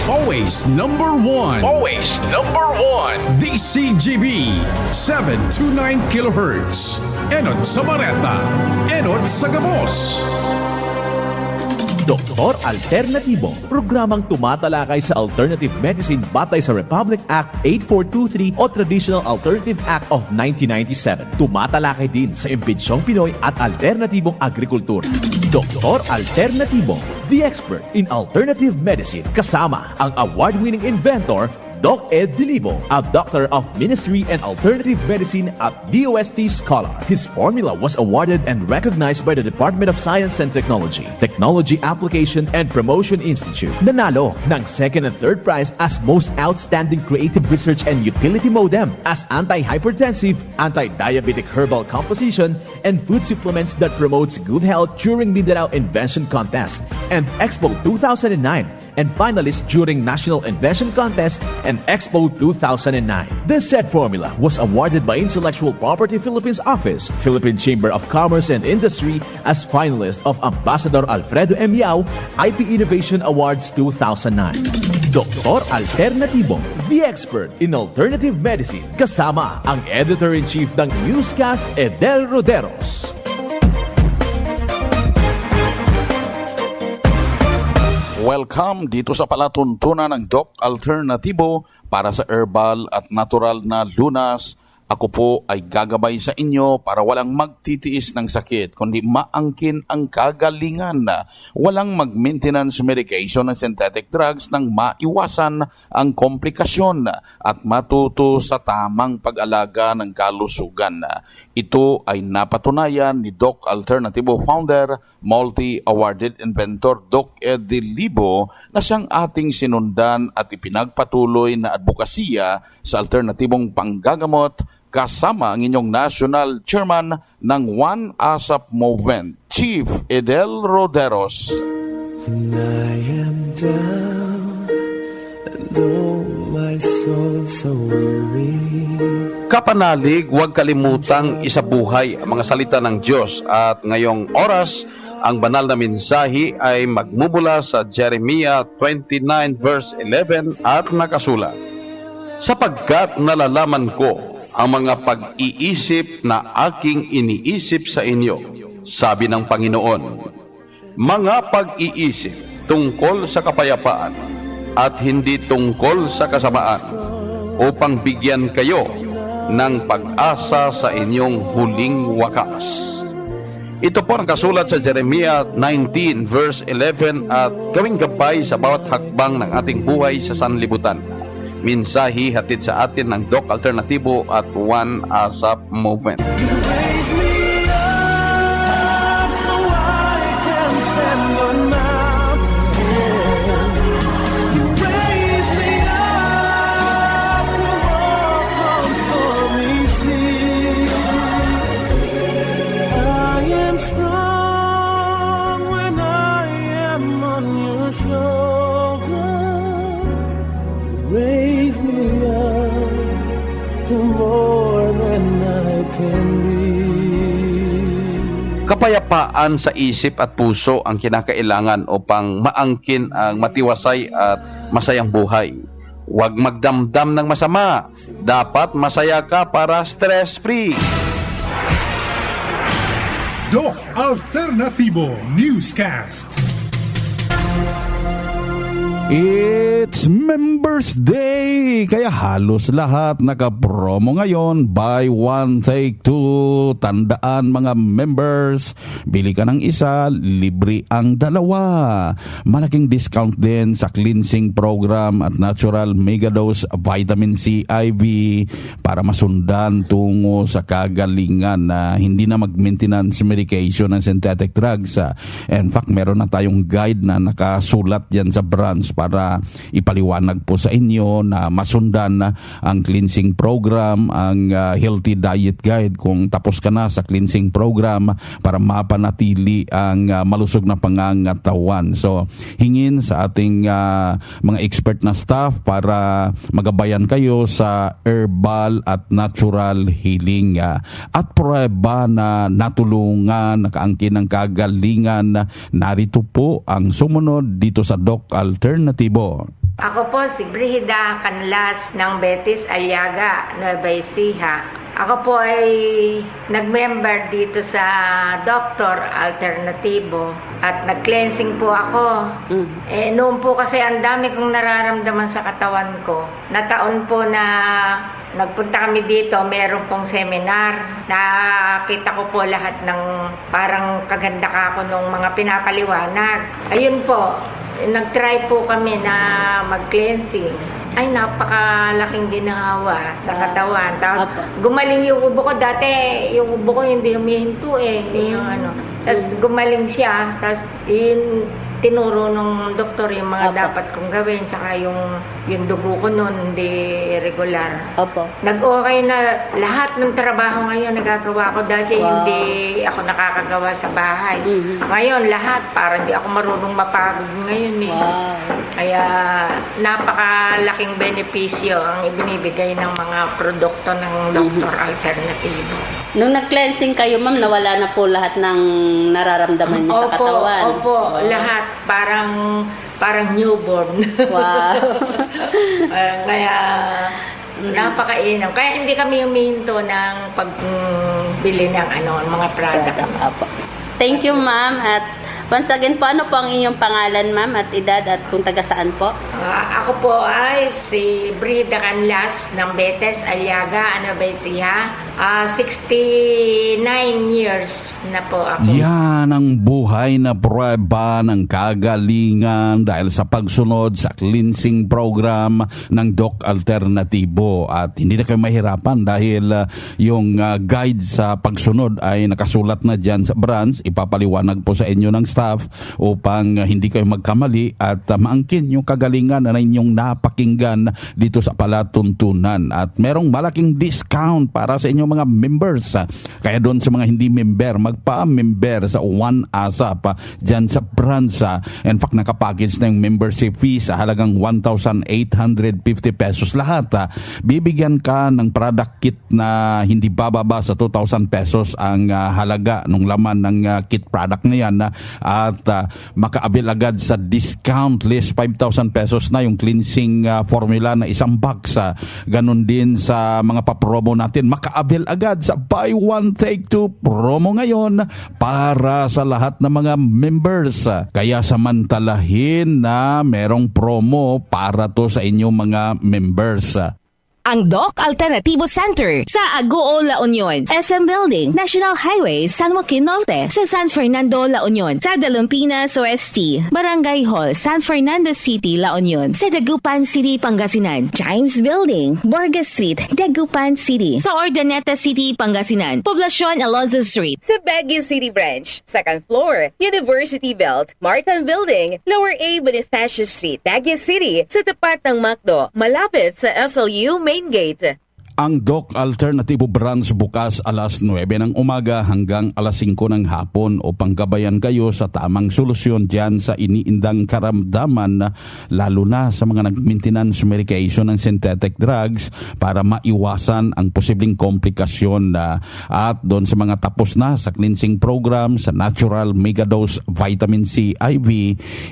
Always number one. Always number one. DCGB 729 kHz. Enod sa Bareta. Enod sa Gabos. Doktor Alternatibo, programang tumatalakay sa alternative medicine batay sa Republic Act 8423 o Traditional Alternative Act of 1997. Tumatalakay din sa imbitsyong Pinoy at alternatibong agrikultura. Doktor Alternatibo, the expert in alternative medicine, kasama ang award-winning inventor Doc Ed Dilibo, a doctor of ministry and alternative medicine at DOST Scholar. His formula was awarded and recognized by the Department of Science and Technology, Technology Application and Promotion Institute. Nanalo ng second and third prize as Most Outstanding Creative Research and Utility Modem, as anti-hypertensive, anti-diabetic herbal composition, and food supplements that promotes good health during Mindanao Invention Contest and Expo 2009, and finalist during National Invention Contest and Expo 2009. This said formula was awarded by Intellectual Property Philippines Office, Philippine Chamber of Commerce and Industry as finalist of Ambassador Alfredo M. Yao IP Innovation Awards 2009. Doktor Alternatibo, the expert in alternative medicine, kasama ang Editor-in-Chief ng Newscast, Edel Roderos. Welcome dito sa palatuntunan ng Doc Alternatibo para sa herbal at natural na lunas. Ako po ay gagabay sa inyo para walang magtitiis ng sakit, kundi maangkin ang kagalingan. Walang mag-maintenance medication ng synthetic drugs nang maiwasan ang komplikasyon at matuto sa tamang pag-alaga ng kalusugan. Ito ay napatunayan ni Doc Alternatibo founder, multi-awarded inventor Doc Ed Dilibo na siyang ating sinundan at ipinagpatuloy na advokasya sa alternatibong panggagamot kasama ang inyong National Chairman ng One ASAP Movement, Chief Edel Roderos. And I am down, and oh, my soul so weary. Kapanalig, huwag kalimutang isabuhay ang mga salita ng Diyos at ngayong oras, ang banal na mensahe ay magmumula sa Jeremiah 29 verse 11 at nakasulat, sapagkat nalalaman ko ang mga pag-iisip na aking iniisip sa inyo, sabi ng Panginoon, mga pag-iisip tungkol sa kapayapaan at hindi tungkol sa kasamaan, upang bigyan kayo ng pag-asa sa inyong huling wakas. Ito po ang kasulat sa Jeremiah 19 verse 11 at gawing gabay sa bawat hakbang ng ating buhay sa sanlibutan. Mensahe hatid sa atin ng Doc Alternatibo at One ASAP Movement. Raise me up to more than I can be. Kapayapaan sa isip at puso ang kinakailangan upang maangkin ang matiwasay at masayang buhay. Huwag magdamdam ng masama. Dapat masaya ka para stress-free. Doc Alternatibo Newscast. It's Members Day! Kaya halos lahat naka-promo ngayon. Buy one, take two. Tandaan mga members, bili ka ng isa, libre ang dalawa. Malaking discount din sa cleansing program at natural megadose vitamin C IV para masundan tungo sa kagalingan na hindi na mag-maintenance medication ng synthetic drugs. In fact, meron na tayong guide na nakasulat yan sa branch para ipaliwanag po sa inyo na masundan na ang cleansing program, ang healthy diet guide kung tapos ka na sa cleansing program para mapanatili ang malusog na pangangatawan. So, hingin sa ating mga expert na staff para magabayan kayo sa herbal at natural healing at prueba na natulungan, nakaangkin ng kagalingan. Narito po ang sumunod dito sa Doc Alternatibo. Ako po si Brihida Canlas ng Betis Aliaga, Nueva Ecija. Ako po ay nag-member dito sa Doctor Alternatibo at nag-cleansing po ako. Noon po kasi ang dami kong nararamdaman sa katawan ko. Nataon po na nagpunta kami dito, meron pong seminar. Nakita ko po lahat ng parang kaganda ka ako nung mga pinapaliwanag. Ayun po, nag-try po kami na mag-cleansing. Ay, napakalaking ginawa sa katawan. Tapos, gumaling yung ubo ko. Dati, yung ubo ko hindi humihinto eh. Yung ano. Tapos, gumaling siya. Tapos, tinuro ng doktor yung mga dapat kong gawin. Tsaka yung dugo ko noon, hindi regular. Nag-okay na lahat ng trabaho ngayon nagagawa ko. Dati, hindi ako nakakagawa sa bahay. Ngayon, lahat. Parang hindi ako marunong mapagod ngayon eh. Kaya, napakalaking benepisyo ang ibinibigay ng mga produkto ng Doctor Alternativo. Nung nag-cleansing kayo, ma'am, nawala na po lahat ng nararamdaman niyo sa katawan? Opo, lahat. Parang newborn. Wow. Kaya, napakainam. Kaya hindi kami humihinto ng pagbili ng mga product. Thank you, ma'am. At once again po, ano po ang inyong pangalan, ma'am, at edad at kung taga saan po? Ako po ay si Brida Canlas ng Betes Aliaga, Nueva Ecija. 69 years na po ako. Yan ang buhay na prueba ng kagalingan dahil sa pagsunod sa cleansing program ng Doc Alternativo. At hindi na kayo mahirapan dahil yung guide sa pagsunod ay nakasulat na dyan sa branch. Ipapaliwanag po sa inyo ng staff upang hindi kayo magkamali at maangkin yung kagalingan na inyong napakinggan dito sa palatuntunan. At merong malaking discount para sa inyong mga members. Kaya doon sa mga hindi member, magpa-member sa One ASAP dyan sa branch. In fact, nakapackage na yung membership fee sa halagang 1,850 pesos lahat. Bibigyan ka ng product kit na hindi bababa sa 2,000 pesos ang halaga ng laman ng kit product na yan. At makaabil agad sa discount list 5,000 pesos na yung cleansing formula na isang box. Ganon din sa mga papromo natin, makaabil agad sa buy one take two promo ngayon para sa lahat ng mga members. Kaya samantalahin na merong promo para to sa inyong mga members. Ang Doc Alternativo Center sa Agoo, La Union, SM Building, National Highway, San Joaquin Norte, sa San Fernando, La Union, sa Dalumpinas Oeste, Barangay Hall, San Fernando City, La Union, sa Dagupan City, Pangasinan, James Building, Borga Street, Dagupan City, sa Ordaneta City, Pangasinan, Poblacion Alonzo Street, sa Baguio City Branch, second floor, University Belt, Martin Building, Lower A Bonifacio Street, Baguio City, sa tapat ng MacDo, malapit sa SLU Main Gate. Ang Doc Alternativo Branch bukas alas 9 ng umaga hanggang alas 5 ng hapon upang gabayan kayo sa tamang solusyon dyan sa iniindang karamdaman, lalo na sa mga nag-maintenance medication ng synthetic drugs para maiwasan ang posibleng komplikasyon. At doon sa mga tapos na sa cleansing program sa Natural Megadose Vitamin C IV,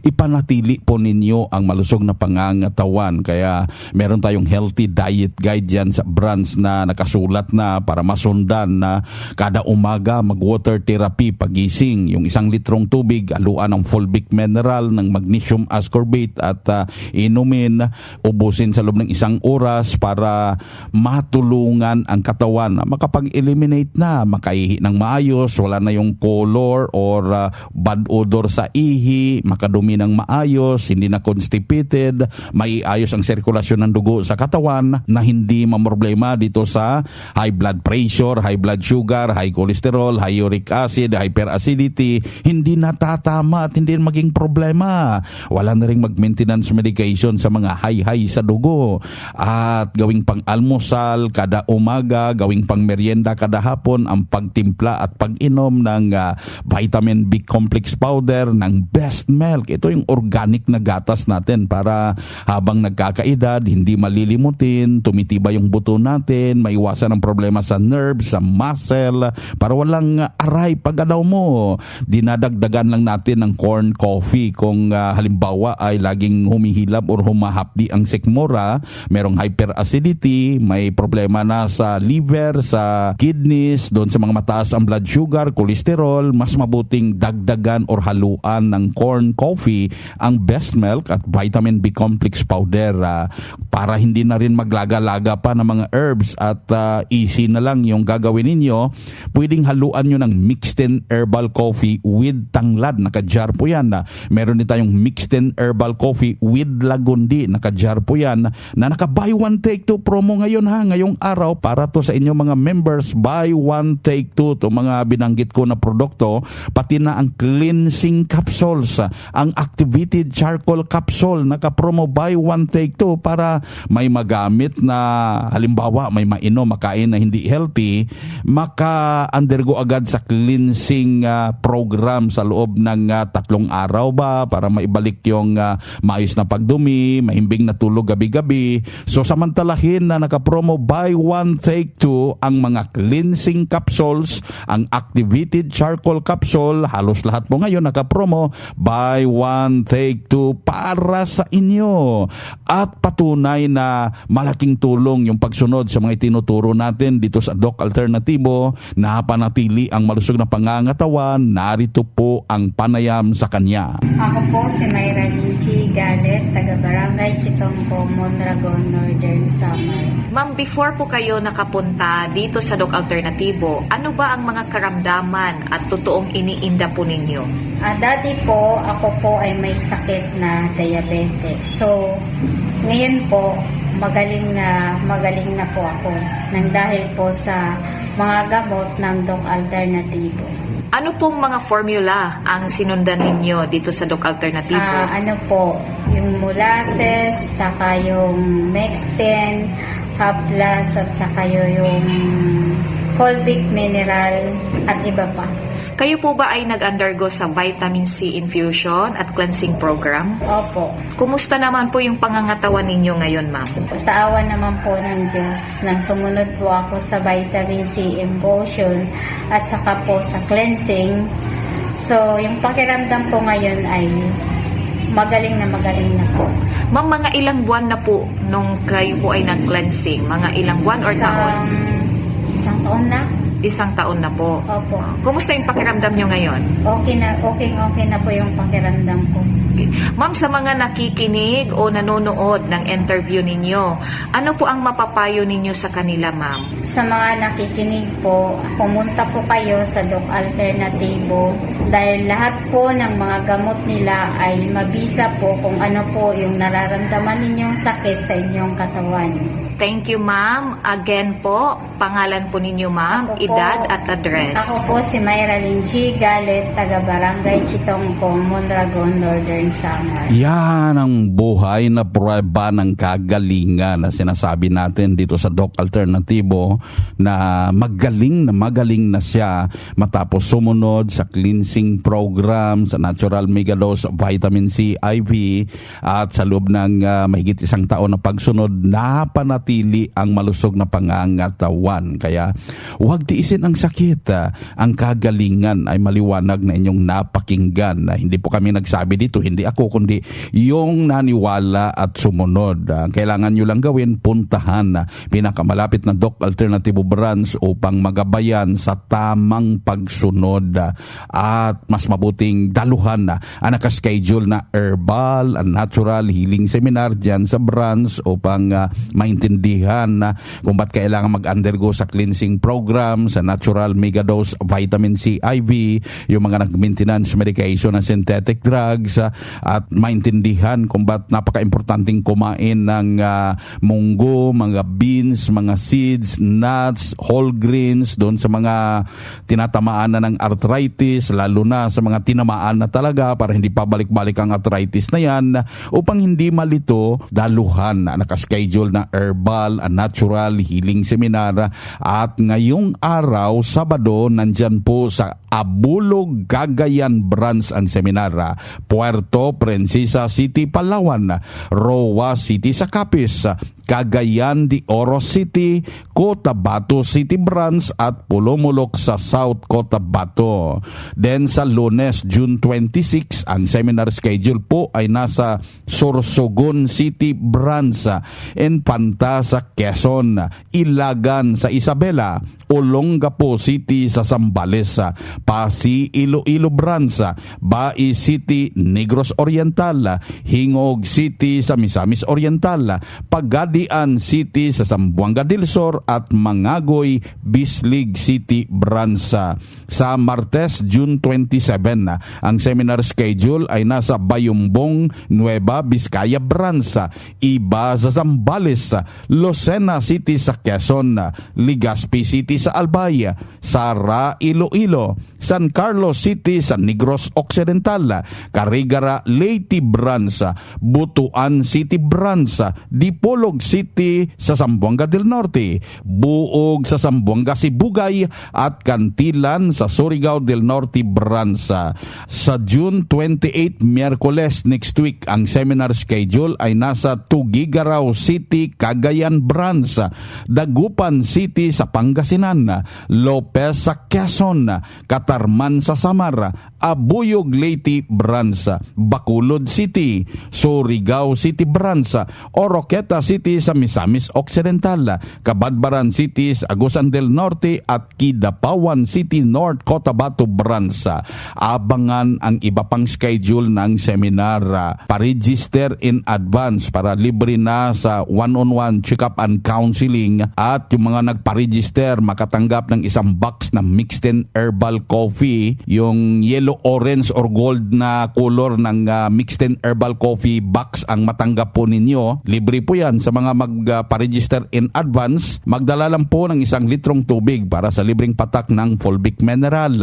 ipanatili po ninyo ang malusog na pangangatawan. Kaya meron tayong healthy diet guide dyan sa branch na nakasulat na para masundan na kada umaga mag-water therapy pagising. Yung 1 litrong tubig, aluan ng fulvic mineral ng magnesium ascorbate at inumin, ubusin sa loob ng 1 oras para matulungan ang katawan na makapag-eliminate na, makaihi ng maayos, wala na yung color or bad odor sa ihi, makadumi ng maayos, hindi na constipated, maiayos ang sirkulasyon ng dugo sa katawan na hindi mamroblema dito sa high blood pressure, high blood sugar, high cholesterol, high uric acid, hyperacidity, hindi natatama at hindi maging problema. Wala na rin mag-maintenance medication sa mga high sa dugo. At gawing pang-almusal kada umaga, gawing pang-merienda kada hapon ang pagtimpla at pag-inom ng vitamin B complex powder ng Best Milk. Ito yung organic na gatas natin para habang nagkakaedad, hindi malilimutin, tumitibay yung buto natin, maiwasan ang problema sa nerves, sa muscle, para walang aray pagalaw mo. Dinadagdagan lang natin ng corn coffee kung halimbawa ay laging humihilab or humahapdi ang sikmura, merong hyperacidity, may problema na sa liver, sa kidneys, doon sa mga mataas ang blood sugar, cholesterol, mas mabuting dagdagan or haluan ng corn coffee ang best milk at vitamin B complex powder para hindi na rin maglaga-laga pa ng mga herbs at easy na lang yung gagawin ninyo. Pwedeng haluan nyo ng mixed in herbal coffee with tanglad, naka-jar po yan. Meron din tayong mixed in herbal coffee with lagundi, naka-jar po yan, na naka-buy one take two promo ngayon ngayong araw para to sa inyong mga members. Buy one take two to mga binanggit ko na produkto, pati na ang cleansing capsules, ang activated charcoal capsule, naka-promo buy one take two para may magamit na halimbawa may mainom, makain na hindi healthy, maka-undergo agad sa cleansing program sa loob ng 3 araw ba para maibalik yung maayos na pagdumi, mahimbing na tulog gabi-gabi. So samantalahin na naka-promo buy one take two ang mga cleansing capsules, ang activated charcoal capsule, halos lahat po ngayon naka-promo buy one take two para sa inyo. At patunay na malaking tulong yung pagsunod sa mga itinuturo natin dito sa Doc Alternatibo, na panatili ang malusog na pangangatawan. Narito po ang panayam sa kanya. Ako po si Mayra Linchi Galet, taga Barangay Chitongko, Mondragon, Northern Samar. Ma'am, before po kayo nakapunta dito sa Doc Alternatibo, ano ba ang mga karamdaman at totoong iniinda po ninyo? Dati po, ako po ay may sakit na diabetes. So, ngayon po, magaling na po ako nang dahil po sa mga gamot ng Doc Alternatibo. Ano pong mga formula ang sinundan ninyo dito sa Doc Alternatibo? Ano po, yung molasses, tsaka yung Mexten, Haplas, at tsaka yung Colbic Mineral, at iba pa. Kayo po ba ay nag-undergo sa vitamin C infusion at cleansing program? Opo. Kumusta naman po yung pangangatawan ninyo ngayon, ma'am? Sa awa naman po ng Diyos, nang sumunod po ako sa vitamin C infusion at saka po sa cleansing. So, yung pakiramdam ko ngayon ay magaling na po. Ma'am, mga ilang buwan na po nung kayo po ay nag-cleansing? Mga ilang buwan or taon? Isang taon na. Isang taon na po. Opo. Kumusta yung pakiramdam nyo ngayon? Okay na po yung pakiramdam ko. Okay. Ma'am, sa mga nakikinig o nanonood ng interview ninyo, ano po ang mapapayo ninyo sa kanila, ma'am? Sa mga nakikinig po, pumunta po kayo sa Doc Alternatibo dahil lahat po ng mga gamot nila ay mabisa po kung ano po yung nararamdaman ninyong sakit sa inyong katawan. Thank you, ma'am. Again po, pangalan po ninyo, ma'am, edad at address. Ako po si Mayra Linchi Galet, taga Barangay Chitongko, Mondragon, Northern Samar. Yan ang buhay na prueba ng kagalingan na sinasabi natin dito sa Doc Alternatibo, na magaling na siya matapos sumunod sa cleansing program, sa natural megadose vitamin C IV, at sa loob ng mahigit 1 taon na pagsunod, napanatili ang malusog na pangangatawan. Kaya huwag tiisin ang sakit. Ang kagalingan ay maliwanag na inyong napakinggan. Hindi po kami nagsabi dito, hindi ako, kundi yung naniwala at sumunod. Kailangan nyo lang gawin, puntahan pinakamalapit na Doc Alternatibo branch upang magabayan sa tamang pagsunod, at mas mabuting daluhan ang nakaschedule na herbal and natural healing seminar dyan sa branch upang maintindihan kung ba't kailangan mag-undergo sa cleansing program, sa natural megadose vitamin C IV, yung mga nag-maintenance medication na synthetic drugs, at maintindihan kung ba't napaka-importanting kumain ng munggo, mga beans, mga seeds, nuts, whole grains, doon sa mga tinatamaan na ng arthritis, lalo na sa mga tinamaan na talaga, para hindi pa balik-balik ang arthritis na yan, upang hindi malito, daluhan na nakaschedule na herbal and natural healing seminar. At ngayong araw araw, Sabado, nandyan po sa Abulog, Cagayan Branch ang seminar. Puerto Princesa City, Palawan, Roa City sa Capiz, Cagayan de Oro City, Cotabato City Branch at Pulumulok sa South Cotabato. Then sa Lunes, June 26, ang seminar schedule po ay nasa Sorsogon City Branch, Infanta sa Quezon, Ilagan sa Isabela, Olongapo City sa Zambales, Pasi Iloilo Branch, Bai City Negros Oriental, Hingog City sa Misamis Oriental, Pagadian City sa Zamboanga del Sur at Mangagoy Bislig City Branch. Sa Martes, June 27, ang seminar schedule ay nasa Bayumbong, Nueva Vizcaya Branch, Iba sa Zambales, Lucena City sa Quezon, Legazpi City sa Albay, Sara Iloilo, San Carlos City sa Negros Occidental, Carigara Leyte Branch, Butuan City Branch, Dipolog City sa Zamboanga del Norte, Buog sa Zamboanga Sibugay at Cantilan sa Surigao del Norte Branch. Sa June 28, Miyerkules next week, ang seminar schedule ay nasa Tugigaraw City, Cagayan Branch, Dagupan City sa Pangasinan, Lopez sa Quezon, Katarman sa Samar, Abuyog Leyte Branch, Bacolod City, Surigao City Branch, Oroqueta City sa Misamis Occidental, Cabadbaran City sa Agusan del Norte at Kidapawan City North Cotabato Branch. Abangan ang iba pang schedule ng seminar. Pa-register in advance para libre na sa one-on-one check-up and counseling, at yung mga nagpa-register makatanggap ng isang box na mixed in herbal coffee, yung yellow, orange or gold na color ng mixed in herbal coffee box ang matanggap po ninyo. Libre po yan sa mga magpa-register in advance. Magdala lang po ng 1 litrong tubig para sa libreng patak ng Fulvic Mineral.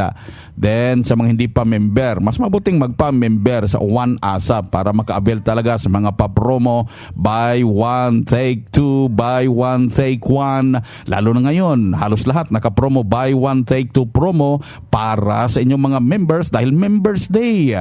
Then sa mga hindi pa member, mas mabuting magpa-member sa One ASAP para maka-avail talaga sa mga pa-promo, buy one, take two, buy one, take one. Lalo na ngayon, halos lahat naka-promo, buy one, take two promo para sa inyong mga members dahil Members Day.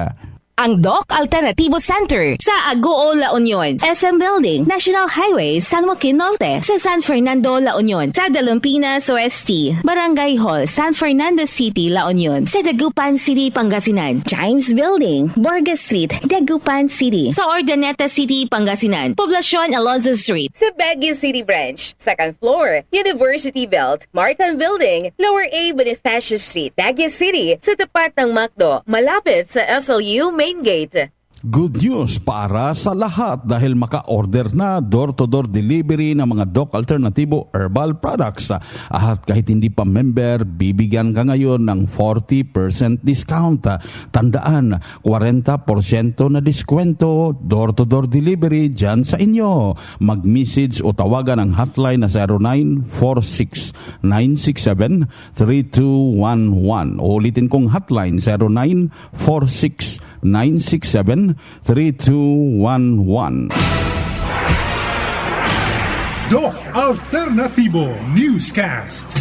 Ang Doc Alternativo Center sa Agoo, La Union, SM Building, National Highway, San Joaquin Norte, sa San Fernando, La Union, sa Dalumpinas Oeste, Barangay Hall, San Fernando City, La Union, sa Dagupan City, Pangasinan, James Building, Borges Street, Dagupan City, sa Ordaneta City, Pangasinan, Poblacion Alonzo Street, sa Baguio City Branch, second floor, University Belt, Martin Building, Lower A Bonifacio Street, Baguio City, sa tapat ng MacDo, malapit sa SLU Main Gate. Good news para sa lahat dahil maka-order na door-to-door delivery ng mga Doc Alternativo Herbal Products. At kahit hindi pa member, bibigyan ka ngayon ng 40% discount. Tandaan, 40% na diskwento, door-to-door delivery dyan sa inyo. Mag-message o tawagan ang hotline na 0946-967-3211. Ulitin kong hotline, 0946-967-3211. Doc Alternativo Newscast.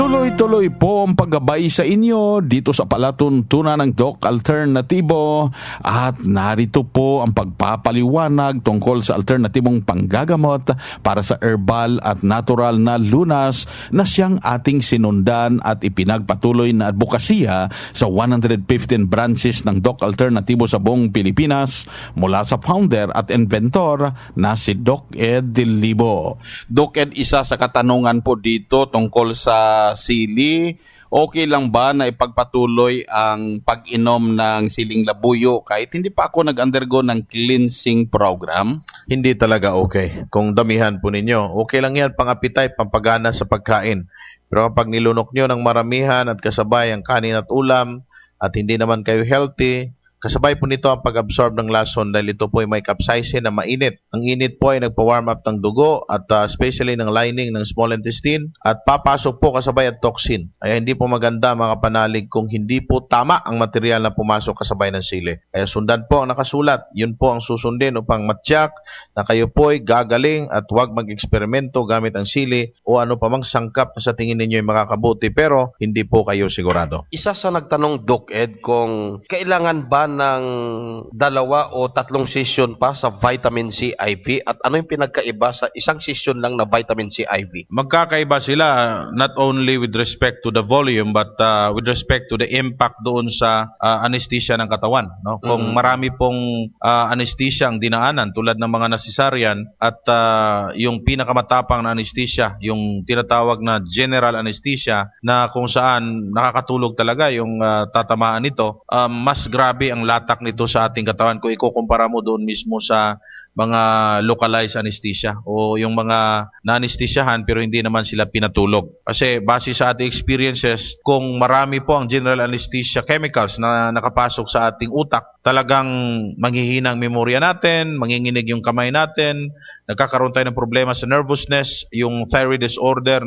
Tuloy-tuloy po ang paggabay sa inyo dito sa palatuntunan ng Doc Alternativo, at narito po ang pagpapaliwanag tungkol sa alternatibong panggagamot para sa herbal at natural na lunas na siyang ating sinundan at ipinagpatuloy na advokasya sa 115 branches ng Doc Alternativo sa buong Pilipinas mula sa founder at inventor na si Doc Ed Dilibo. Doc Ed, isa sa katanungan po dito tungkol sa sili, okay lang ba na ipagpatuloy ang pag-inom ng siling labuyo kahit hindi pa ako nag-undergo ng cleansing program? Hindi talaga okay. Kung damihan po ninyo, okay lang yan, pang-appetite, pampagana sa pagkain. Pero kapag nilunok nyo ng maramihan at kasabay ang kanin at ulam at hindi naman kayo healthy, Kasabay po nito ang pag-absorb ng lason dahil ito po ay may capsaicin na mainit. Ang init po ay nagpa-warm up ng dugo at especially ng lining ng small intestine at papasok po kasabay ang toxin. Kaya hindi po maganda mga panalig kung hindi po tama ang material na pumasok kasabay ng sili. Kaya sundan po ang nakasulat. Yun po ang susundin upang matyak na kayo po ay gagaling at huwag mag-eksperimento gamit ang sili o ano pa mang sangkap na sa tingin ninyo ay makakabuti pero hindi po kayo sigurado. Isa sa nagtanong, Doc Ed, kung kailangan ba ng 2 o 3 session pa sa vitamin C IV at ano yung pinagkaiba sa isang session lang na vitamin C IV? Magkakaiba sila not only with respect to the volume but with respect to the impact doon sa anesthesia ng katawan. No? Kung marami pong anesthesia ang dinaanan tulad ng mga nasisaryan at yung pinakamatapang na anesthesia, yung tinatawag na general anesthesia na kung saan nakakatulog talaga yung tatamaan nito, mas grabe ang latak nito sa ating katawan kung ikukumpara mo doon mismo sa mga localized anesthesia o yung mga na-anesthesiahan pero hindi naman sila pinatulog. Kasi base sa ating experiences, kung marami po ang general anesthesia chemicals na nakapasok sa ating utak, talagang manghihina ang memorya natin, manginginig yung kamay natin, nagkakaroon tayo ng problema sa nervousness, yung thyroid disorder,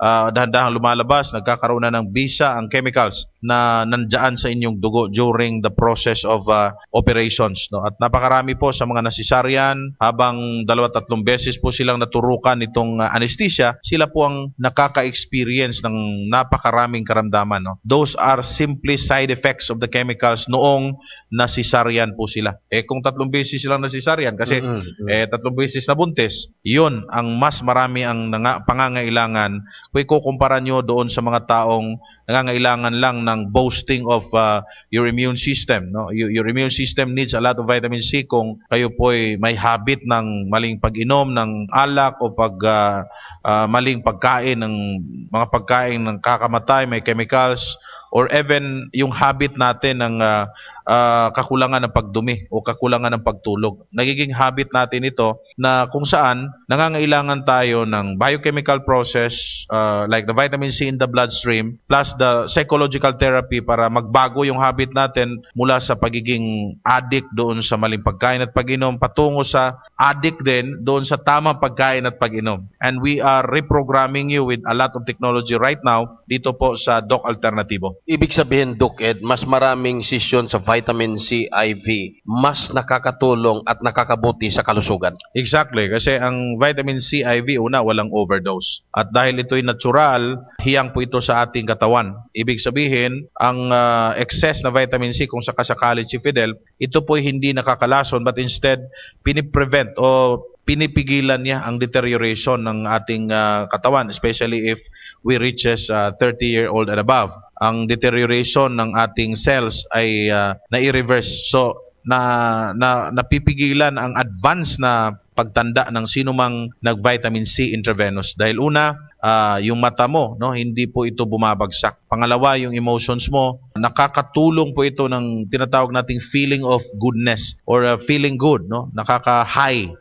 dahan-dahang lumalabas, nagkakaroon na ng bisa ang chemicals na nandyan sa inyong dugo during the process of operations. No? At napakarami po sa mga nasisaryan, habang 2-3 beses po silang naturukan itong anesthesia, sila po ang nakaka-experience ng napakaraming karamdaman. No? Those are simply side effects of the chemicals noong nasisaryan po sila. Kung 3 beses silang nasisaryan, kasi 3 beses na buntis, yun ang mas marami ang pangangailangan kung ikukumpara nyo doon sa mga taong nangangailangan lang ng boosting of your immune system. No? Your immune system needs a lot of vitamin C kung kayo po ay may habit ng maling pag-inom ng alak o maling pagkain ng mga pagkain ng kakamatay, may chemicals, or even yung habit natin ng kakulangan ng pagdumi o kakulangan ng pagtulog. Nagiging habit natin ito na kung saan nangangailangan tayo ng biochemical process like the vitamin C in the bloodstream plus the psychological therapy para magbago yung habit natin mula sa pagiging addict doon sa maling pagkain at pag-inom patungo sa addict din doon sa tamang pagkain at pag-inom. And we are reprogramming you with a lot of technology right now dito po sa Doc Alternativo. Ibig sabihin, Doc Ed, mas maraming session sa vitamin C IV, mas nakakatulong at nakakabuti sa kalusugan. Exactly, kasi ang vitamin C IV, una, walang overdose. At dahil ito'y natural, hiyang po ito sa ating katawan. Ibig sabihin, ang excess na vitamin C, kung sakasakali si Fidel, ito po'y hindi nakakalason, but instead, piniprevent o pinipigilan niya ang deterioration ng ating katawan, especially if we reaches 30-year-old and above. Ang deterioration ng ating cells ay na-i-reverse. So, napipigilan ang advance na pagtanda ng sinumang nag-vitamin C intravenous. Dahil una, yung mata mo, no, hindi po ito bumabagsak. Pangalawa, yung emotions mo, nakakatulong po ito ng tinatawag nating feeling of goodness or feeling good, no? Nakaka-high,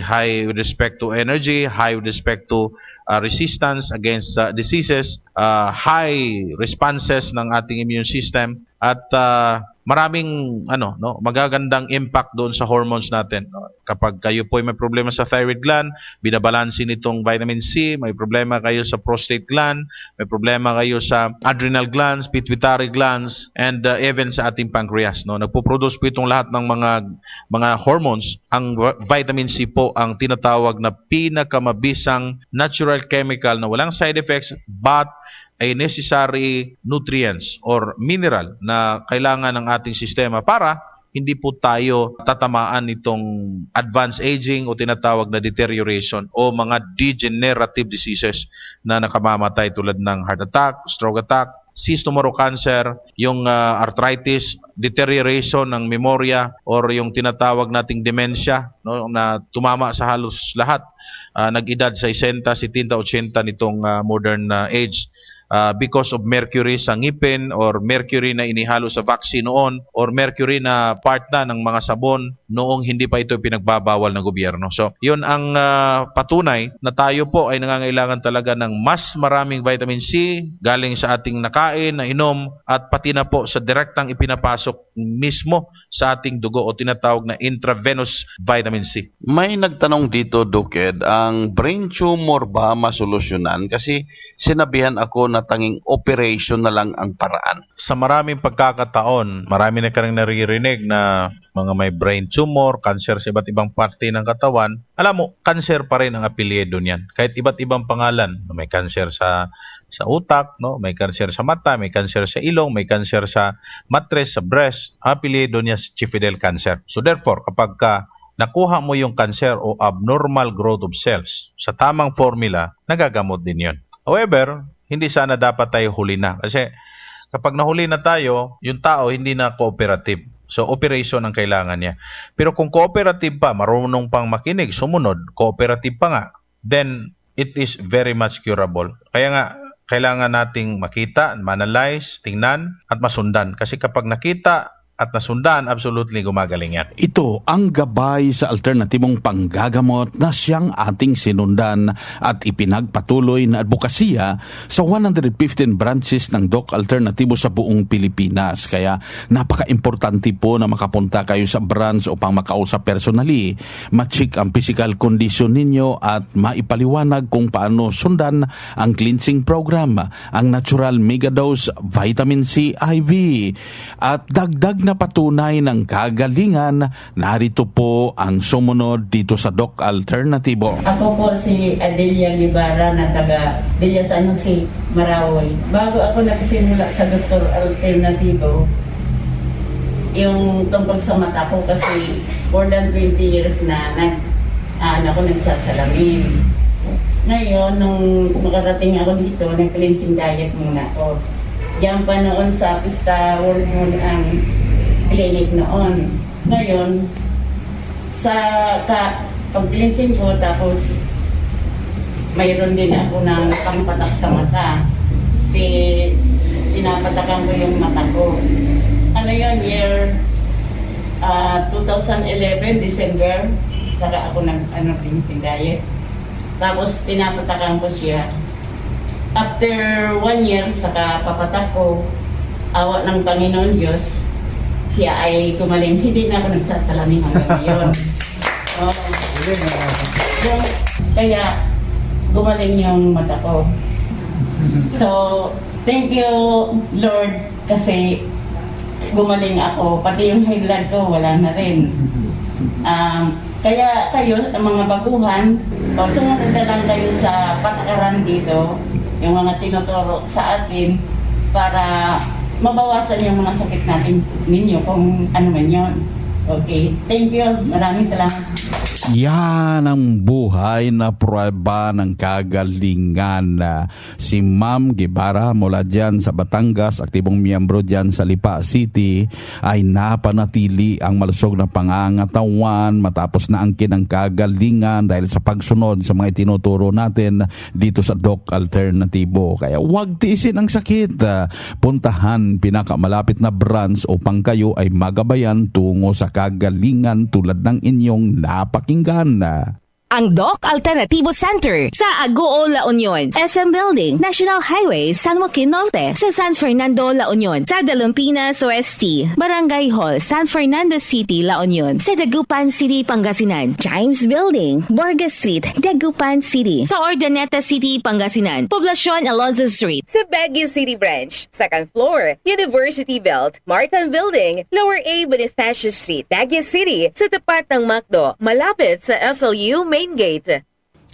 high with respect to energy, high with respect to resistance against diseases, high responses ng ating immune system at maraming magagandang impact doon sa hormones natin. Kapag kayo po ay may problema sa thyroid gland, binabalansin itong vitamin C, may problema kayo sa prostate gland, may problema kayo sa adrenal glands, pituitary glands, and even sa ating pancreas. No? Nagpo-produce po itong lahat ng mga hormones. Ang vitamin C po ang tinatawag na pinakamabisang natural chemical na walang side effects but ay necessary nutrients or mineral na kailangan ng ating sistema para hindi po tayo tatamaan nitong advanced aging o tinatawag na deterioration o mga degenerative diseases na nakamamatay tulad ng heart attack, stroke attack, cyst cancer, yung arthritis, deterioration ng memorya or yung tinatawag nating dementia, no, na tumama sa halos lahat, nag-edad sa 60, 70, 80 nitong modern age. because of mercury sa ngipin or mercury na inihalo sa vaccine noon or mercury na part na ng mga sabon noong hindi pa ito pinagbabawal ng gobyerno. So, yun ang patunay na tayo po ay nangangailangan talaga ng mas maraming vitamin C galing sa ating nakain, na inom, at pati na po sa direktang ipinapasok mismo sa ating dugo o tinatawag na intravenous vitamin C. May nagtanong dito, Duked, ang brain tumor ba masolusyonan? Kasi sinabihan ako na tanging operation na lang ang paraan. Sa maraming pagkakataon, marami na karang naririnig na mga may brain tumor, cancer sa iba't ibang parte ng katawan. Alam mo, cancer pa rin ang apelyido niyan. Kahit iba't ibang pangalan, may cancer sa utak, no? May cancer sa mata, may cancer sa ilong, may cancer sa mattress, sa breast, ang apelyido niya si Fidel cancer. So therefore, kapag nakuha mo yung cancer o abnormal growth of cells sa tamang formula, nagagamot din yon. However, hindi sana dapat tayo huli na. Kasi kapag nahuli na tayo, yung tao hindi na cooperative. So, operation ang kailangan niya. Pero kung cooperative pa, marunong pang makinig, sumunod, cooperative pa nga, then it is very much curable. Kaya nga, kailangan nating makita, manalize, tingnan, at masundan. Kasi kapag nakita at nasundan, absolutely gumagaling yan. Ito ang gabay sa alternatibong panggagamot na siyang ating sinundan at ipinagpatuloy na advokasya sa 115 branches ng Doc Alternatibo sa buong Pilipinas. Kaya napaka-importante po na makapunta kayo sa branch upang makausap personally, ma-check ang physical condition ninyo at maipaliwanag kung paano sundan ang cleansing program, ang Natural Megadose Vitamin C IV at dagdag na patunay ng kagalingan. Narito po ang sumunod dito sa Doc Alternatibo. Ako po si Adelia Guevara na taga Villa San Jose, Marawi. Bago ako nagsimula sa Dr. Alternatibo, yung tungkol sa mata ko kasi more than 20 years na ako nagsasalamin. Ngayon, nung makarating ako dito, nag-cleansing diet muna ako. Diyan pa noon sa Pista World Moon ang clinic noon. Ngayon, sa pag-cleansing ko, tapos mayroon din ako ng pangpatak sa mata. Pinapatakan ko yung mata ko. Ano yun, year 2011, December, saka ako cleansing diet. Tapos pinapatakan ko siya. After 1 year, saka papatak ko, awa ng Panginoon Diyos, siya ay gumaling. Hindi na ako nagsasalamin hanggang ngayon. Kaya gumaling yung mata ko. So, thank you Lord kasi gumaling ako. Pati yung high blood ko, wala na rin. Kaya kayo, mga baguhan, sumunod na lang kayo sa patakaran dito, yung mga tinuturo sa atin para mabawasan yung mga sakit natin ninyo kung ano man yun. Okay. Thank you. Maraming salamat. Yan ang buhay na prueba ng kagalingan. Si Ma'am Guevara mula dyan sa Batangas, aktibong miyembro dyan sa Lipa City, ay napanatili ang malusog na pangangatawan matapos na angkin ng kagalingan dahil sa pagsunod sa mga itinuturo natin dito sa Doc Alternatibo. Kaya huwag tiisin ang sakit. Puntahan pinakamalapit na branch upang kayo ay magabayan tungo sa kagalingan tulad ng inyong napakinggan. Ang Doc Alternativo Center sa Agoo, La Union, SM Building, National Highway, San Joaquin Norte, sa San Fernando, La Union, sa Dalumpinas Oeste, Barangay Hall, San Fernando City, La Union, sa Dagupan City, Pangasinan, James Building, Borges Street, Dagupan City, sa Ordaneta City, Pangasinan, Poblacion Alonzo Street, sa Baguio City Branch, second floor, University Belt, Martin Building, Lower A Bonifacio Street, Baguio City, sa tapat ng McDo, malapit sa SLU Main Gate.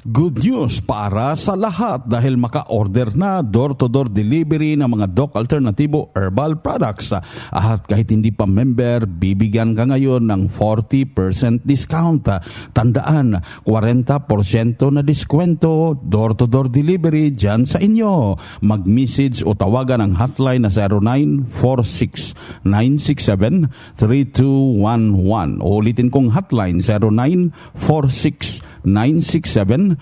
Good news para sa lahat dahil maka-order na door-to-door delivery ng mga Doc Alternativo herbal products. At kahit hindi pa member, bibigyan ka ngayon ng 40% discount. Tandaan, 40% na diskwento, door-to-door delivery dyan sa inyo. Mag-message o tawagan ang hotline na 0946-967-3211. Ulitin kong hotline 0946-967-3211.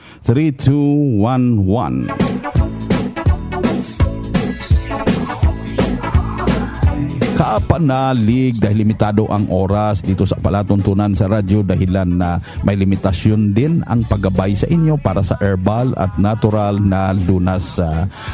kapanalig dahil limitado ang oras dito sa palatuntunan sa radyo dahilan na may limitasyon din ang paggabay sa inyo para sa herbal at natural na lunas.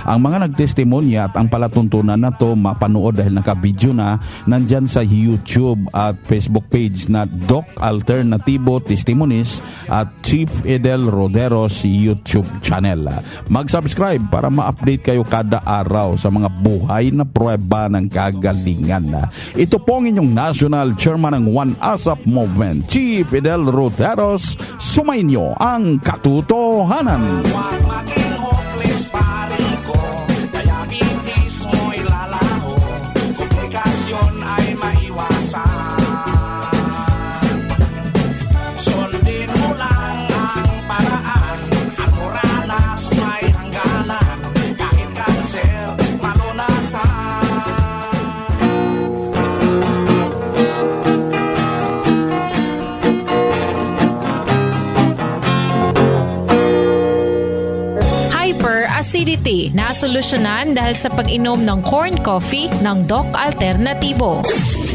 Ang mga nagtestimonya at ang palatuntunan na to mapanood dahil naka-video na nandyan sa YouTube at Facebook page na Doc Alternativo Testimonies at Chief Edel Roderos YouTube channel. Mag-subscribe para ma-update kayo kada araw sa mga buhay na pruweba ng kagalingan. Ito po ang inyong National Chairman ng One ASAP Movement, Chief Edel Roderos. Sumainyo ang katotohanan. Acidity na solusyonan dahil sa pag-inom ng corn coffee ng Doc Alternativo.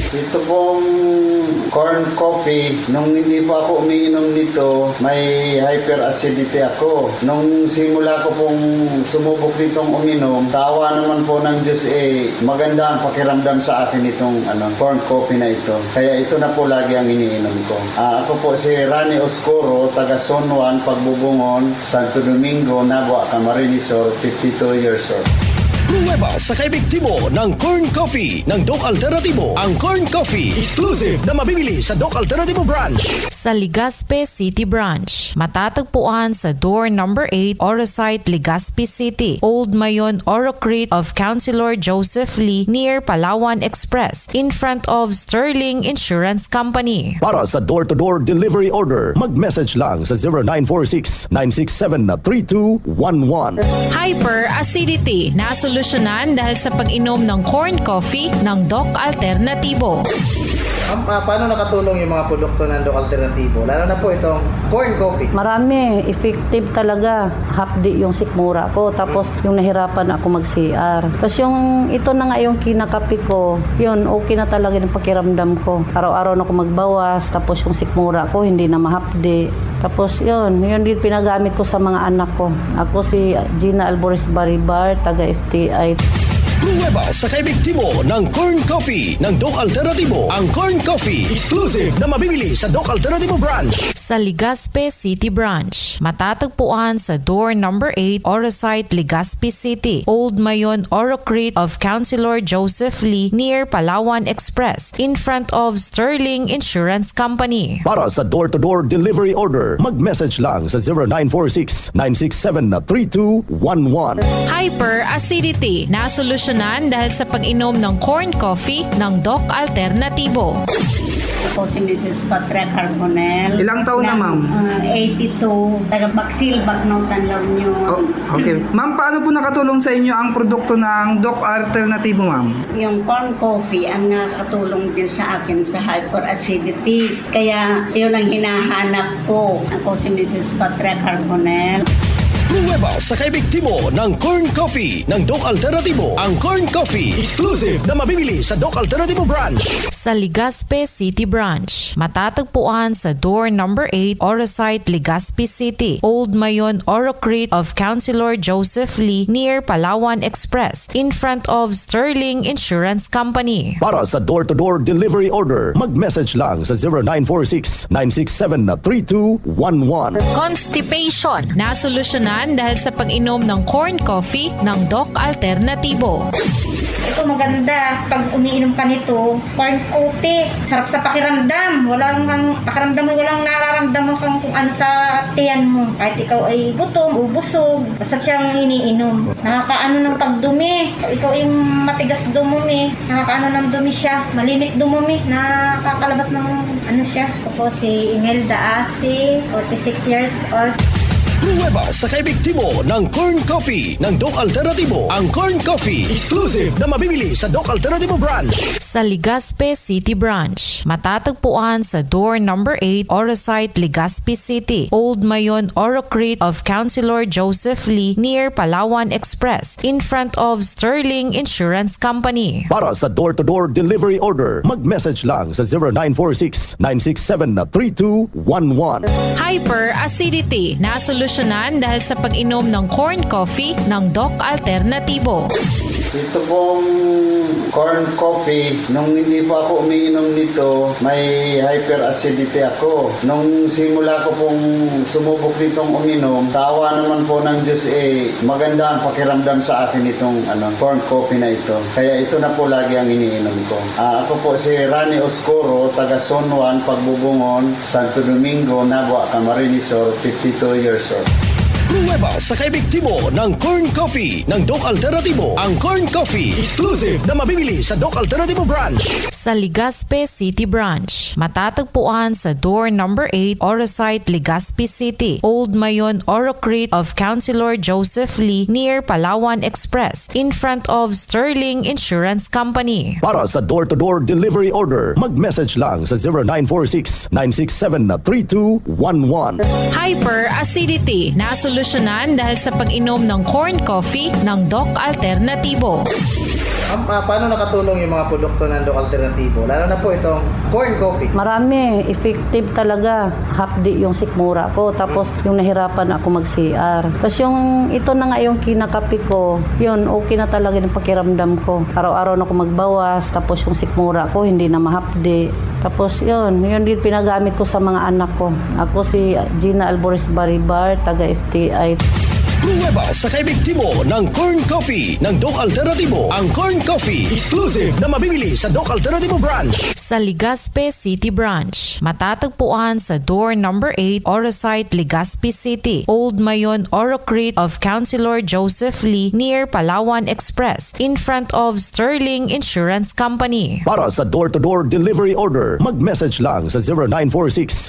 Ito pong corn coffee, nung hindi pa ako umiinom nito, may hyperacidity ako. Nung simula ko pong sumubok nitong uminom, tawa naman po ng Diyos, maganda ang pakiramdam sa akin itong corn coffee na ito. Kaya ito na po lagi ang iniinom ko. Ako po si Rani Oscuro, taga Son Juan, Pagbubungon, Santo Domingo, Nabua, Camarines Sur, 52 years old. Pruweba sa kaebektibo ng corn coffee ng Doc Alternativo. Ang corn coffee exclusive na mabibili sa Doc Alternativo branch. Sa Legazpi City Branch, matatagpuan sa door number 8, Orosite, Legazpi City, Old Mayon, Orocrete of Councilor Joseph Lee near Palawan Express in front of Sterling Insurance Company. Para sa door-to-door delivery order, mag-message lang sa 0946-967-3211. Hyperacidity na solusyonan dahil sa pag-inom ng corn coffee ng Doc Alternativo. Paano nakatulong yung mga produkto ng Doc Alternativo? Lalo na po itong corn coffee. Marami, effective talaga. Hapdi yung sikmura ko. Tapos yung nahirapan ako mag-CR. Tapos yung ito na nga yung kinakapi ko, yun, okay na talaga yung pakiramdam ko. Araw-araw na ako magbawas. Tapos yung sikmura ko, hindi na mahapdi. Tapos yun din pinagamit ko sa mga anak ko. Ako si Gina Alboris Baribar, taga FTI. Pruweba sa kaebektibo ng corn coffee ng Doc Alternativo. Ang corn coffee exclusive na mabibili sa Doc Alternativo branch. Sa Legazpi City Branch, matatagpuan sa door number 8, Orosite, Legazpi City, Old Mayon, Orocrete of Councilor Joseph Lee near Palawan Express in front of Sterling Insurance Company. Para sa door-to-door delivery order, mag-message lang sa 0946-967-3211. Hyperacidity na solusyonan dahil sa pag-inom ng corn coffee ng Doc Alternativo. Ako si Mrs. Patria Carbonell. Ilang taon na, ma'am? 82. Taga Baksil, Bacnong, Tanlaw nyo. Okay. Ma'am, paano po nakatulong sa inyo ang produkto ng Doc Alternativo, ma'am? Yung corn coffee ang nakatulong din sa akin sa hyperacidity. Kaya yun ang hinahanap ko. Ako si Mrs. Patria Carbonell. Pruweba sa kaebektibo ng corn coffee ng Doc Alternativo. Ang corn coffee exclusive na mabibili sa Doc Alternativo branch. Sa Legazpi City Branch, matatagpuan sa door number 8, Orosite, Legazpi City, Old Mayon, Orocrete of Councilor Joseph Lee near Palawan Express in front of Sterling Insurance Company. Para sa door-to-door delivery order, mag-message lang sa 0946-967-3211. Constipation na solusyonan dahil sa pag-inom ng corn coffee ng Doc Alternativo. Ito maganda. Pag umiinom ka nito, corn coffee. Sarap sa pakiramdam. Walang pakiramdam mo, walang nararamdaman kang kung ano sa tiyan mo. Kahit ikaw ay gutom o busog, basta siyang iniinom. Nakakaano ng pagdumi. Ikaw ay matigas dumumi. Nakakaano ng dumi siya. Malimit dumumi. Nakakalabas ng ano siya. Ako si Imelda Asi, 46 years old. Pruweba sa kaebektibo ng Corn Coffee ng Doc Alternatibo. Ang Corn Coffee, exclusive na mabibili sa Doc Alternatibo Branch. Sa Legazpi City Branch, matatagpuan sa door number 8, Orosite, Legazpi City, Old Mayon, Orocrete of Councilor Joseph Lee near Palawan Express in front of Sterling Insurance Company. Para sa door-to-door delivery order, mag-message lang sa 0946-967-3211. Hyperacidity na solusyonan dahil sa pag-inom ng corn coffee ng Doc Alternatibo. Ito pong corn coffee, nung hindi pa ako umiinom nito, may hyperacidity ako. Nung simula ko pong sumubok nitong uminom, tawa naman po ng Diyos, maganda ang pakiramdam sa akin itong corn coffee na ito. Kaya ito na po lagi ang iniinom ko. Ako po si Rani Oscuro, taga Son Juan, Pagbubungon, Santo Domingo, Nagua, Camarines Sur, 52 years old. Pruweba sa kaebektibo ng Corn Coffee ng Doc Alternatibo. Ang Corn Coffee, exclusive na mabibili sa Doc Alternatibo Branch. Sa Legazpi City Branch, matatagpuan sa door number 8, Orosite, Legazpi City, Old Mayon, Orocrete of Councilor Joseph Lee near Palawan Express in front of Sterling Insurance Company. Para sa door-to-door delivery order, mag-message lang sa 0946-967-3211. Hyperacidity na solusyonan dahil sa pag-inom ng corn coffee ng Doc Alternatibo. Paano nakatulong yung mga produkto ng Doc Alternatibo? Lalo na po itong corn coffee. Marami, effective talaga. Hapdi yung sikmura ko. Tapos yung nahirapan ako mag-CR. Tapos yung ito na nga yung kinakapi ko, yun, okay na talaga yung pakiramdam ko. Araw-araw na ako magbawas. Tapos yung sikmura ko, hindi na mahapdi. Tapos yun din pinagamit ko sa mga anak ko. Ako si Gina Alboris Baribar, taga FTI. Pruweba sa kaebektibo ng Corn Coffee ng Doc Alternatibo. Ang Corn Coffee, exclusive na mabibili sa Doc Alternatibo Branch. Sa Legazpi City Branch, matatagpuan sa door number 8, Orosite, Legazpi City, Old Mayon, Orocrete of Councilor Joseph Lee near Palawan Express in front of Sterling Insurance Company. Para sa door-to-door delivery order, mag-message lang sa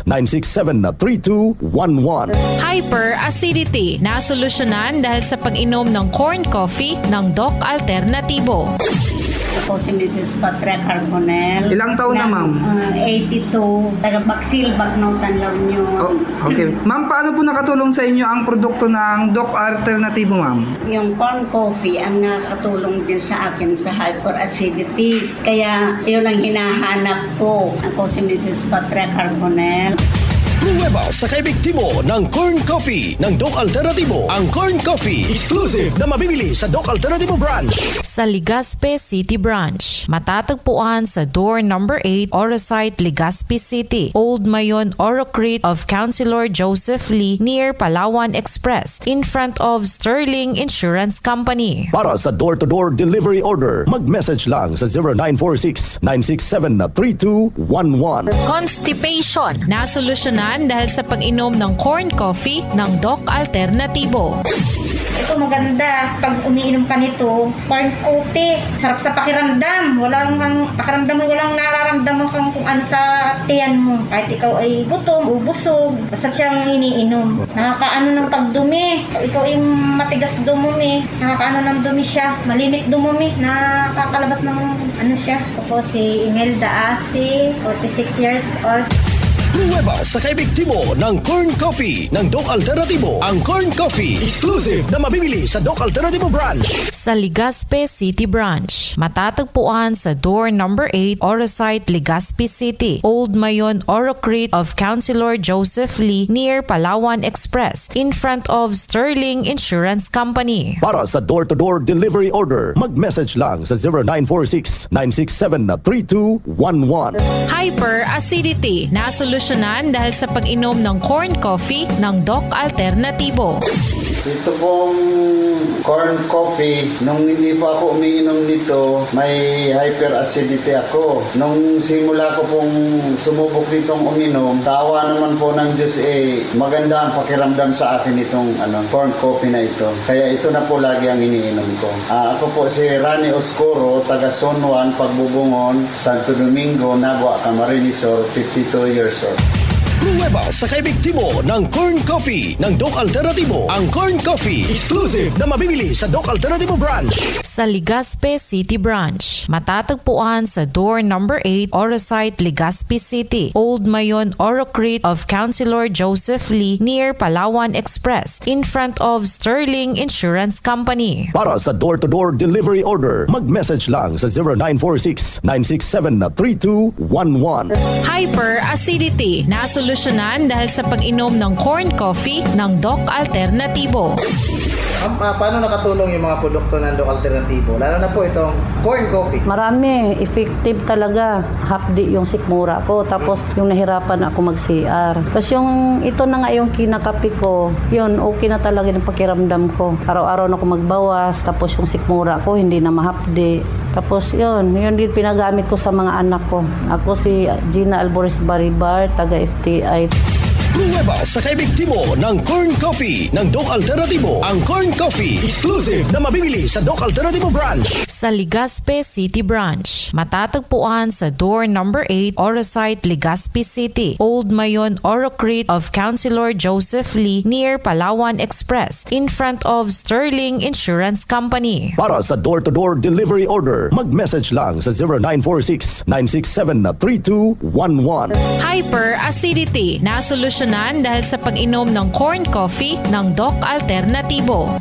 0946-967-3211. Hyperacidity na solusyonan dahil sa pag-inom ng corn coffee ng Doc Alternatibo. Ako si Mrs. Patria Carbonell. Ilang taon na, ma'am? 82. Taga Baksilbak ng Tanlaw nyo. Okay. Ma'am, paano po nakatulong sa inyo ang produkto ng Doc Alternatibo, ma'am? Yung corn coffee ang nakatulong din sa akin sa hyperacidity. Kaya yun ang hinahanap ko. Ako si Mrs. Patria Carbonell. Pruweba sa kaebektibo ng Corn Coffee ng Doc Alternatibo. Ang Corn Coffee, exclusive na mabibili sa Doc Alternatibo Branch. Sa Legazpi City Branch, matatagpuan sa door number 8, Orosite, Legazpi City, Old Mayon, Orocrete of Councilor Joseph Lee near Palawan Express in front of Sterling Insurance Company. Para sa door-to-door delivery order, mag-message lang sa 0946-967-3211. Constipation na solusyonan dahil sa pag-inom ng corn coffee ng Doc Alternatibo. Ito maganda. Pag umiinom ka nito, corn coffee. Sarap sa pakiramdam. Walang nararamdaman kang kung ano sa tiyan mo. Kahit ikaw ay gutom o busog, basta siyang iniinom. Nakakaano ng pagdumi. Ikaw ay matigas dumumi. Nakakaano ng dumi siya. Malimit dumumi. Nakakalabas ng ano siya. Ako si Imelda Asi, 46 years old. Pruweba sa kaebektibo ng Corn Coffee ng Doc Alternatibo. Ang Corn Coffee, exclusive na mabibili sa Doc Alternatibo Branch. Sa Legazpi City Branch, matatagpuan sa door number 8, Orosite, Legazpi City, Old Mayon, Orocrete of Councilor Joseph Lee near Palawan Express in front of Sterling Insurance Company. Para sa door-to-door delivery order, mag-message lang sa 0946-967-3211. Hyperacidity na solusyonan dahil sa pag-inom ng corn coffee ng Doc Alternatibo. Ito pong corn coffee, nung hindi pa ako umiinom nito, may hyperacidity ako. Nung simula ko pong sumubok nitong uminom, tawa naman po ng Diyos, maganda ang pakiramdam sa akin itong corn coffee na ito. Kaya ito na po lagi ang iniinom ko. Ako po si Rani Oscuro, taga Son Juan, Pagbubungon, Santo Domingo, Nagua, Camarines Sur, 52 years old. Pruweba sa kaebektibo ng Corn Coffee ng Doc Alternatibo. Ang Corn Coffee, exclusive na mabibili sa Doc Alternatibo Branch. Sa Legazpi City Branch, matatagpuan sa door number 8, Orosite, Legazpi City, Old Mayon, Oro Crete of Councilor Joseph Lee near Palawan Express in front of Sterling Insurance Company. Para sa door-to-door delivery order, mag-message lang sa 0946-967-3211. Hyperacidity na solusyonan dahil sa pag-inom ng corn coffee ng Doc Alternatibo. Paano nakatulong yung mga produkto ng Doc Alternatibo? Lalo na po itong corn coffee. Marami, effective talaga. Hapdi yung sikmura ko. Tapos yung nahirapan ako mag-CR. Tapos yung ito na nga yung kinakapi ko, yun, okay na talaga yung pakiramdam ko. Araw-araw na ako magbawas. Tapos yung sikmura ko, hindi na mahapdi. Tapos yun din pinagamit ko sa mga anak ko. Ako si Gina Alboris Baribar, taga FTI. Pruweba sa kaebektibo ng Corn Coffee ng Doc Alternatibo. Ang Corn Coffee, exclusive na mabibili sa Doc Alternatibo Branch. Sa Legazpi City Branch, matatagpuan sa door number 8, Orosite, Legazpi City, Old Mayon, Oro Crete of Councilor Joseph Lee near Palawan Express in front of Sterling Insurance Company. Para sa door-to-door delivery order, mag-message lang sa 0946-967-3211. Hyperacidity na solusyonan dahil sa pag-inom ng corn coffee ng Doc Alternatibo.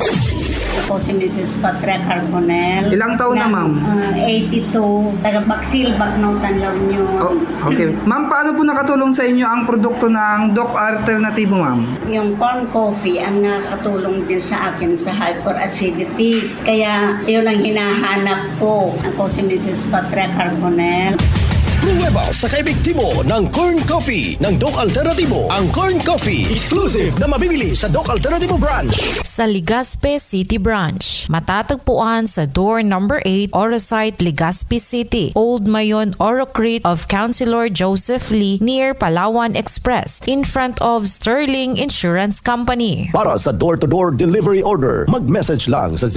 Ako si Mrs. Patria Carbonell. Ilang taon na, ma'am? 82. Taga Baksil, Bagnotan, La Union. Oh, okay. Ma'am, paano po nakatulong sa inyo ang produkto ng Doc Alternatibo, ma'am? Yung corn coffee ang nakatulong din sa akin sa hyperacidity. Kaya yun ang hinahanap ko. Ako si Mrs. Patria Carbonell. Pruweba sa kaebektibo ng Corn Coffee ng Doc Alternatibo. Ang Corn Coffee, exclusive na mabibili sa Doc Alternatibo Branch. Sa Legazpi City Branch, matatagpuan sa door number 8, Orosite, Legazpi City, Old Mayon, Oro Crete of Councilor Joseph Lee near Palawan Express in front of Sterling Insurance Company. Para sa door-to-door delivery order, mag-message lang sa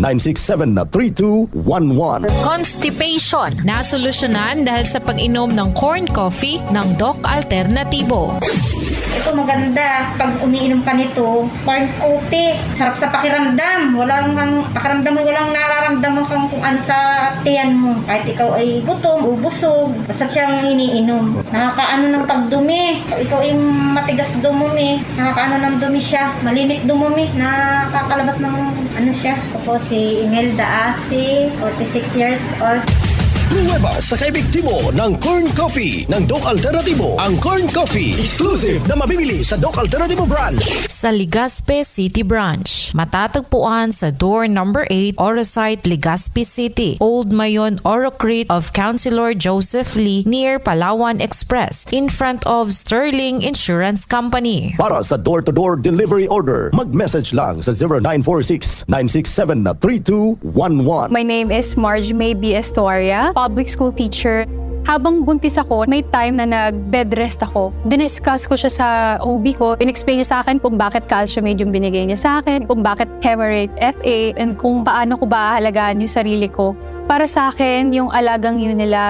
0946-967-3211. Constipation na solusyonan dahil sa pag-inom ng corn coffee ng Doc Alternatibo. Ito maganda. Pag umiinom ka nito, corn coffee. Sarap sa pakiramdam. Walang nararamdaman kang kung ano sa tiyan mo. Kahit ikaw ay gutom o busog, basta siyang iniinom. Nakakaano ng pagdumi. Ikaw ay matigas dumumi. Nakakaano ng dumi siya. Malimit dumumi. Nakakalabas ng ano siya. Ako si Imelda Asi, 46 years old. Pruweba sa kaebektibo ng Corn Coffee ng Doc Alternatibo. Ang Corn Coffee, exclusive na mabibili sa Doc Alternatibo Branch. Sa Legazpi City Branch, matatagpuan sa door number 8, Orosite, Legazpi City, Old Mayon, Oro Crete of Councilor Joseph Lee near Palawan Express in front of Sterling Insurance Company. Para sa door-to-door delivery order, mag-message lang sa 0946-967-3211. My name is Marge May B. Estoria, public school teacher. Habang buntis ako, may time na nag-bed rest ako. Diniscuss ko siya sa OB ko. In-explain niya sa akin kung bakit calcium aid yung binigay niya sa akin, kung bakit Hemerate FA, and kung paano ko ba halagaan yung sarili ko. Para sa akin, yung alagang Unilag